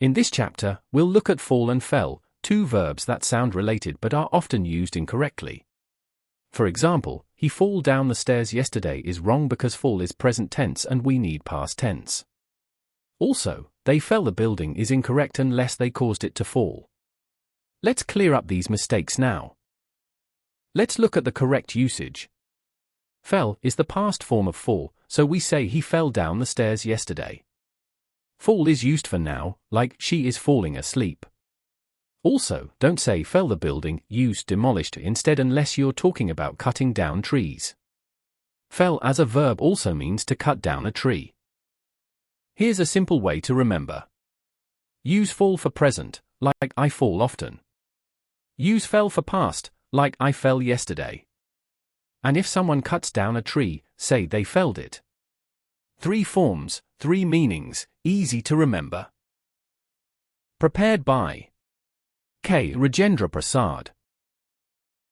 In this chapter, we'll look at fall and fell, two verbs that sound related but are often used incorrectly. For example, he fall down the stairs yesterday is wrong because fall is present tense and we need past tense. Also, they fell the building is incorrect unless they caused it to fall. Let's clear up these mistakes now. Let's look at the correct usage. Fell is the past form of fall, so we say he fell down the stairs yesterday. Fall is used for now, like she is falling asleep. Also, don't say fell the building, use demolished instead unless you're talking about cutting down trees. Fell as a verb also means to cut down a tree. Here's a simple way to remember. Use fall for present, like I fall often. Use fell for past, like I fell yesterday. And if someone cuts down a tree, say they felled it. 3 forms, 3 meanings, easy to remember. Prepared by K. Rajendra Prasad.